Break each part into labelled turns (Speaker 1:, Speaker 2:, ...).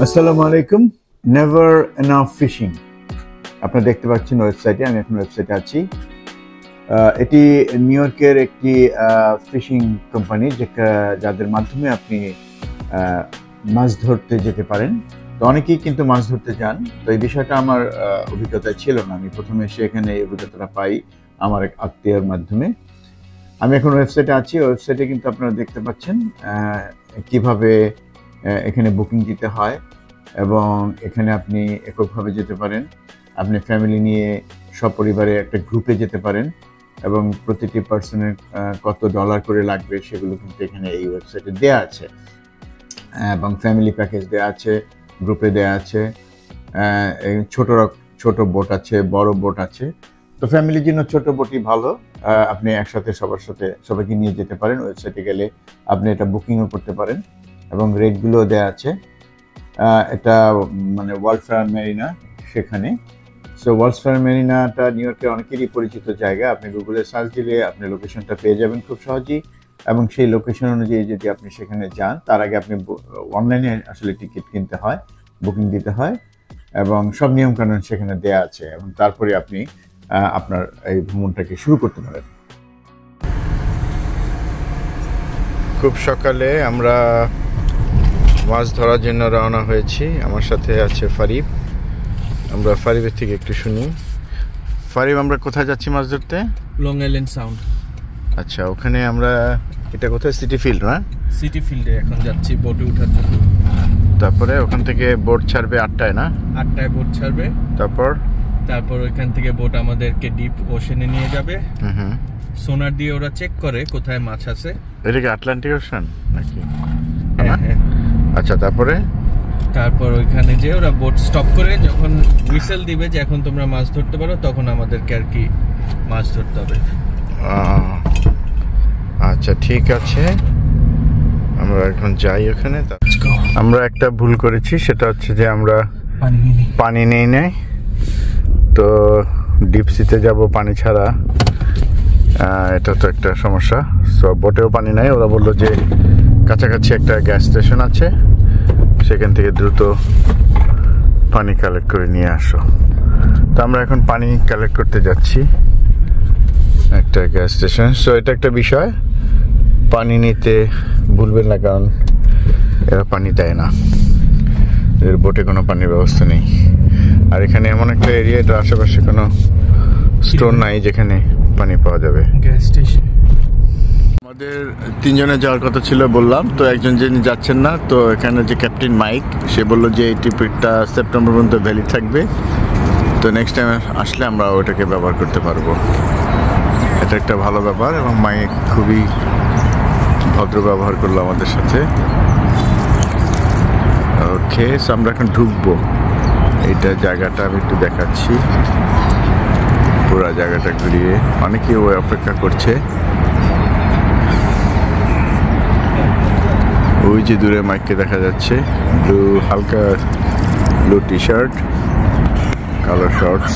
Speaker 1: আসসালামু আলাইকুম। Never enough fishing আপনারা দেখতে পাচ্ছেন ওয়েবসাইটে। আমি এখন ওয়েবসাইটে আছি। এটি নিউ ইয়র্কের একটি ফিশিং কোম্পানি যাদের মাধ্যমে আপনি মাছ ধরতে যেতে পারেন। তো অনেকেই কিন্তু মাছ ধরতে যান। তো এই বিষয়টা আমার অভিজ্ঞতা ছিল না। আমি প্রথমে এসে এখানে এই অভিজ্ঞতাটা পাই আমার এক আত্মীয়ের মাধ্যমে। আমি এখন ওয়েবসাইটে আছি। ওয়েবসাইটে কিন্তু আপনারা দেখতে পাচ্ছেন কিভাবে এখানে বুকিং দিতে হয় এবং এখানে আপনি এককভাবে যেতে পারেন, আপনি ফ্যামিলি নিয়ে সপরিবারে একটা গ্রুপে যেতে পারেন এবং প্রতিটি পার্সনের কত ডলার করে লাগবে সেগুলো কিন্তু এখানে এই ওয়েবসাইটে দেওয়া আছে এবং ফ্যামিলি প্যাকেজ দেওয়া আছে, গ্রুপে দেওয়া আছে, ছোট বোট আছে, বড় বোট আছে। তো ফ্যামিলির জন্য ছোট বোটই ভালো। আপনি একসাথে সবাইকে নিয়ে যেতে পারেন। ওয়েবসাইটে গেলে আপনি এটা বুকিংও করতে পারেন এবং রেটগুলো দেওয়া আছে। এটা মানে ওয়ার্ল্ড ফেয়ার মেরিনা সেখানে। সো ওয়ার্ল্ড ফেয়ার মেরিনাটা নিউ ইয়র্কের অনেকেরই পরিচিত জায়গা। আপনি গুগলে সার্চ দিলে আপনি লোকেশনটা পেয়ে যাবেন খুব সহজেই এবং সেই লোকেশন অনুযায়ী যদি আপনি সেখানে যান, তার আগে আপনি অনলাইনে আসলে টিকিট কিনতে হয়, বুকিং দিতে হয় এবং সব নিয়মকানুন সেখানে দেয়া আছে এবং তারপরে আপনি আপনার এই ভ্রমণটাকে শুরু করতে পারেন। খুব সকালে আমরা মাছ ধরার জন্য রওনা হয়েছি। আমার সাথে আছে ফারিব। আমরা ফারিবের থেকে একটু শুনি। ফারিব, আমরা কোথায় যাচ্ছি মাছ ধরতে?
Speaker 2: Long island sound.
Speaker 1: আচ্ছা, ওখানে আমরা এটা কোথায়? সিটি ফিল্ড না?
Speaker 2: সিটি ফিল্ডে এখন যাচ্ছি বোটে ওঠার জন্য।
Speaker 1: তারপরে ওখান থেকে বোট ছাড়বে 8টায় না?
Speaker 2: 8টায় বোট ছাড়বে।
Speaker 1: তারপর
Speaker 2: ওইখান থেকে বোট আমাদেরকে ডিপ ওশেনে নিয়ে যাবে। সোনার দিয়ে ওরা চেক করে কোথায় মাছ আছে।
Speaker 1: এটা কি আটলান্টিক ওশান নাকি?
Speaker 2: হ্যাঁ।
Speaker 1: আচ্ছা, তারপর
Speaker 2: ওইখানে যে ওরা বোট স্টপ করে যখন হুইসেল দিবে যে এখন তোমরা মাছ ধরতে পারো, তখন আমাদেরকে আর কি মাছ ধরতে হবে।
Speaker 1: আচ্ছা, ঠিক আছে, আমরা এখন যাই ওখানে। আমরা একটা ভুল করেছি, সেটা হচ্ছে যে আমরা পানি নেই নাই। তো ডিপসিতে যাব পানি ছাড়া, এটা তো একটা সমস্যা। সো বোটেও পানি নাই। ওরা বললো যে কাছাকাছি একটা গ্যাস স্টেশন আছে, সেখান থেকে দ্রুত পানি কালেক্ট করে নিয়ে আসো। তো আমরা এখন পানি কালেক্ট করতে যাচ্ছি একটা গ্যাস স্টেশন। সো এটা একটা বিষয়, পানি নিতে ভুলবেন না, কারণ এরা পানি দেয় না, এর বোটে কোনো পানির ব্যবস্থা নেই। আর এখানে এমন একটা এরিয়া, এটার আশেপাশে কোনো স্টোর নাই যেখানে পানি পাওয়া যাবে।
Speaker 2: Gas station.
Speaker 1: আমাদের 3 জনে যাওয়ার কথা ছিল বললাম, তো একজন যিনি যাচ্ছেন না। তো এখানে যে ক্যাপ্টেন মাইক, সে বললো যে এই টিকিটটা সেপ্টেম্বর পর্যন্ত ভ্যালিড থাকবে। তো নেক্সট টাইম আসলে আমরা ওটাকে ব্যবহার করতে পারবো। এটা একটা ভালো ব্যাপার এবং মাইক খুবই ভদ্র ব্যবহার করলো আমাদের সাথে। ওকে, সো আমরা এখন ঢুকবো। এইটা জায়গাটা আমি একটু দেখাচ্ছি, পুরো জায়গাটা ঘুরিয়ে। অনেকেই ওই অপেক্ষা করছে। ওই যে দূরে মাইককে দেখা যাচ্ছে, হালকা ব্লু টি শার্ট, কালো শর্টস।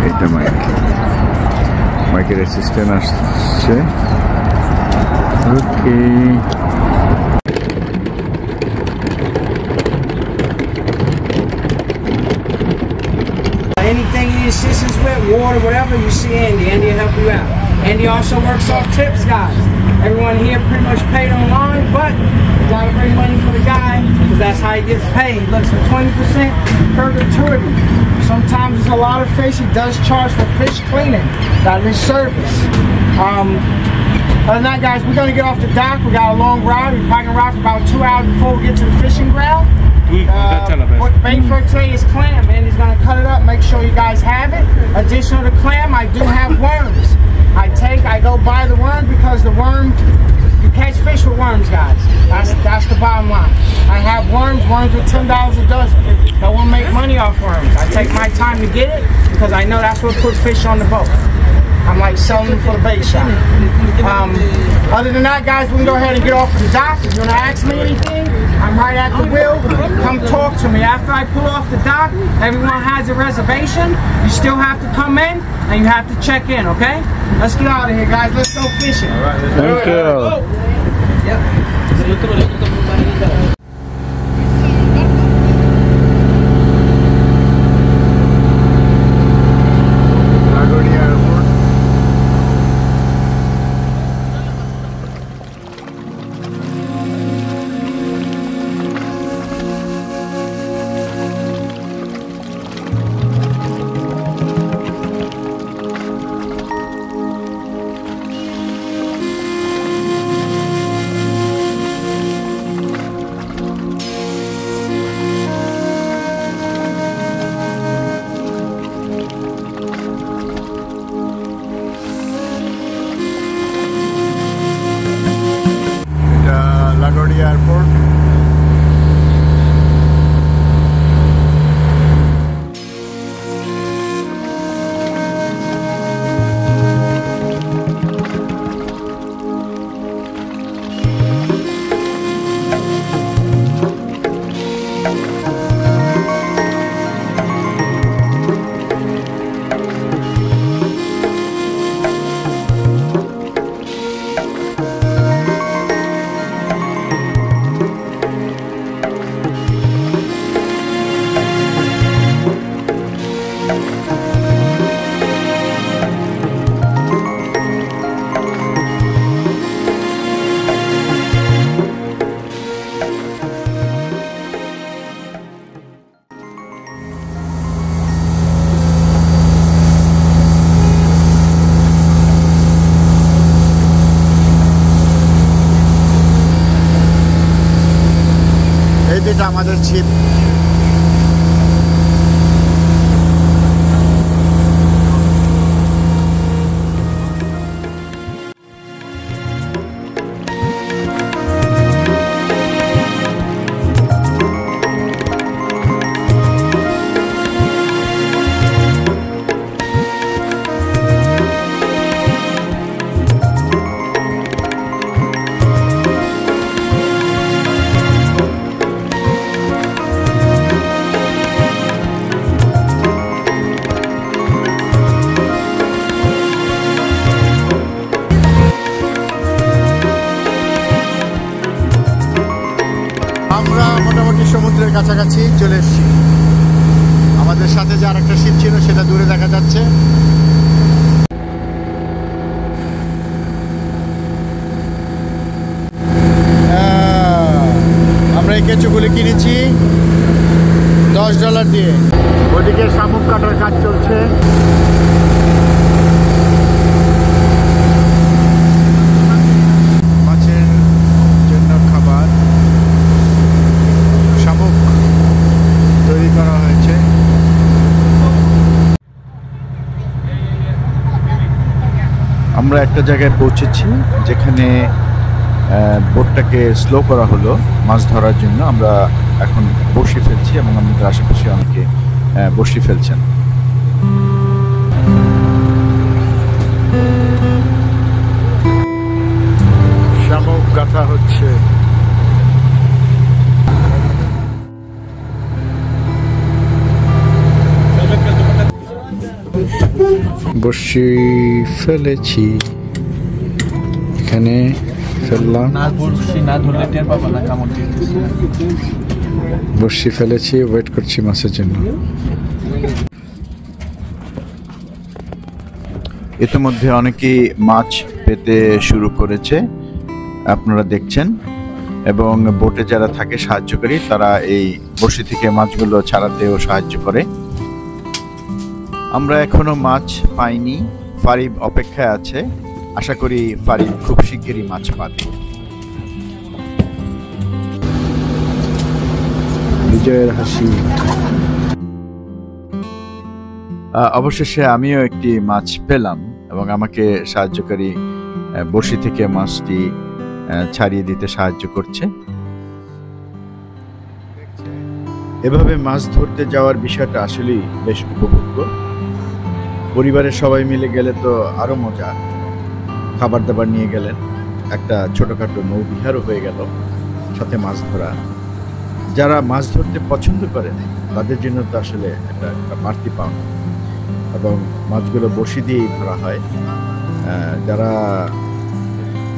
Speaker 1: এইটা মাইকের অ্যাসিস্ট্যান্ট আসছে। ওকে,
Speaker 3: anything you need assistance with, water, whatever, you see Andy. Andy will help you out. Andy also works off tips, guys. Everyone here pretty much paid online, but you gotta bring money for the guy, because that's how he gets paid. He looks for 20% per gratuity. Sometimes there's a lot of fish. He does charge for fish cleaning. That is service. Other than that, guys, we're gonna get off the dock. We got a long ride. We're probably gonna ride for about 2 hours before we get to the fishing ground. What bait for today is clam, and he's gonna cut it up, make sure you guys have it. Additional to clam, I do have worms. I go buy the worm, because the worm, you catch fish with worms, guys. That's the bottom line. I have worms are $10 a dozen. I won't make money off worms. I take my time to get it, because I know that's what puts fish on the boat. I'm like selling them for the bait shop. Other than that, guys, we can go ahead and get off the dock. If you want to ask me anything, I'm right at the wheel. Come talk to me. After I pull off the dock, everyone has a reservation. You still have to come in and you have to check in, okay? Let's get out of here, guys. Let's go fishing.
Speaker 1: Thank you. Rangamati airport. এটা আমাদের ছিপ। আমরা মোটামুটি সমুদ্রের কাছাকাছি চলে এসেছি। আমাদের সাথে যে আরেকটা শিপ ছিল সেটা দূরে দেখা যাচ্ছে। আমরা এই কেঁচোগুলি কিনেছি $10 দিয়ে। ওদিকে শামুক কাটার কাজ চলছে। মাছের জন্য খাবার শামুক তৈরি করা হয়েছে। আমরা একটা জায়গায় পৌঁছেছি যেখানে বোটটাকে স্লো করা হলো মাছ ধরার জন্য। আমরা এখন বসি ফেলছি এবং আমাদের আশেপাশে অনেকে বসি ফেলছেন। শামুক গাঁথা হচ্ছে। বসি ফেলেছি, এখানে ফেললাম। বসি ফেলেছি, ওয়েট করছি মাছের জন্য। ইতিমধ্যে অনেকেই মাছ পেতে শুরু করেছে, আপনারা দেখছেন। এবং বোটে যারা থাকে সাহায্যকারী তারা এই বসি থেকে মাছগুলো ছাড়াতেও সাহায্য করে। আমরা এখনো মাছ পাইনি, ফারিব অপেক্ষায় আছে। আশা করি ফারিব খুব শিগগিরই মাছ পাবে। বিজয়ের হাসি। অবশেষে আমিও একটি মাছ পেলাম এবং আমাকে সাহায্যকারী বসি থেকে মাছটি ছাড়িয়ে দিতে সাহায্য করছে। এভাবে মাছ ধরতে যাওয়ার বিষয়টা আসলেই বেশ উপভোগ্য। পরিবারের সবাই মিলে গেলে তো আরো মজা। খাবার দাবার নিয়ে গেলেন, একটা ছোটখাটো নৌবিহারও হয়ে গেল, সাথে মাছ ধরা। যারা মাছ ধরতে পছন্দ করেন তাদের জন্য তো আসলে একটা বাড়তি পাওনা। এবং মাছগুলো বসি দিয়েই ধরা হয়। যারা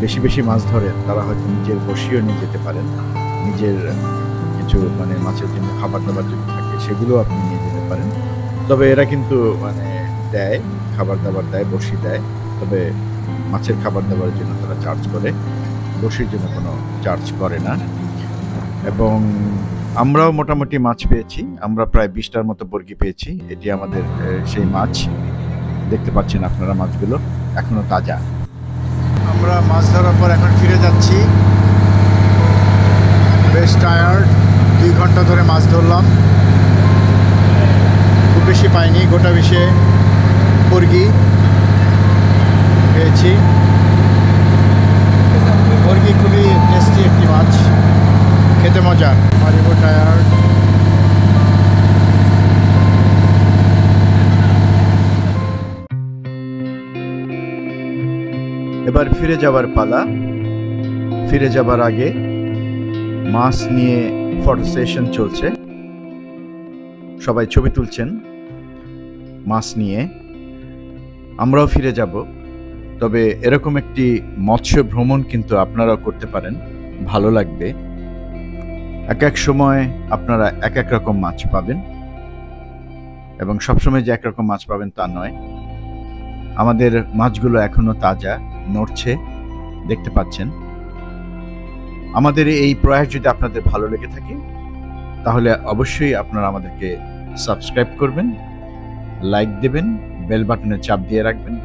Speaker 1: বেশি বেশি মাছ ধরেন তারা হয়তো নিজের বসিও নিয়ে যেতে পারেন। নিজের কিছু মাছের জন্য খাবার দাবার যদি থাকে সেগুলো আপনি নিয়ে যেতে পারেন। তবে এরা কিন্তু দেয়, খাবার দাবার দেয়, বসি দেয়। তবে মাছের খাবার দাবারের জন্য তারা চার্জ করে, বসির জন্য কোনো চার্জ করে না। এবং আমরাও মোটামুটি মাছ পেয়েছি। আমরা প্রায় 20টার মতো বর্গি পেয়েছি। এটি আমাদের সেই মাছ, দেখতে পাচ্ছেন আপনারা মাছগুলো এখনো তাজা। আমরা মাছ ধরার পর এখন ফিরে যাচ্ছি। বেশ টায়ার্ড, 2 ঘন্টা ধরে মাছ ধরলাম। খুব বেশি পাইনি, গোটা 20 বর্গি পেয়েছি। বর্গি খুবই টেস্টি একটি মাছ। এবার ফিরে যাবার পালা। ফিরে যাবার আগে মাছ নিয়ে ফটো সেশন চলছে, সবাই ছবি তুলছেন মাছ নিয়ে। আমরাও ফিরে যাব, তবে এরকম একটি মৎস্য ভ্রমণ কিন্তু আপনারাও করতে পারেন, ভালো লাগবে। এক এক সময় আপনারা এক এক রকম মাছ পাবেন, এবং সবসময় যে একরকম মাছ পাবেন তা নয়। আমাদের মাছগুলো এখনো তাজা, নড়ছে, দেখতে পাচ্ছেন। আমাদের এই প্রয়াস যদি আপনাদের ভালো লেগে থাকে তাহলে অবশ্যই আপনারা আমাদেরকে সাবস্ক্রাইব করবেন, লাইক দেবেন, বেল বাটনে চাপ দিয়ে রাখবেন।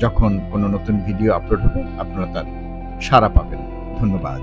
Speaker 1: যখন কোনো নতুন ভিডিও আপলোড হবে আপনারা তার সাড়া পাবেন। ধন্যবাদ।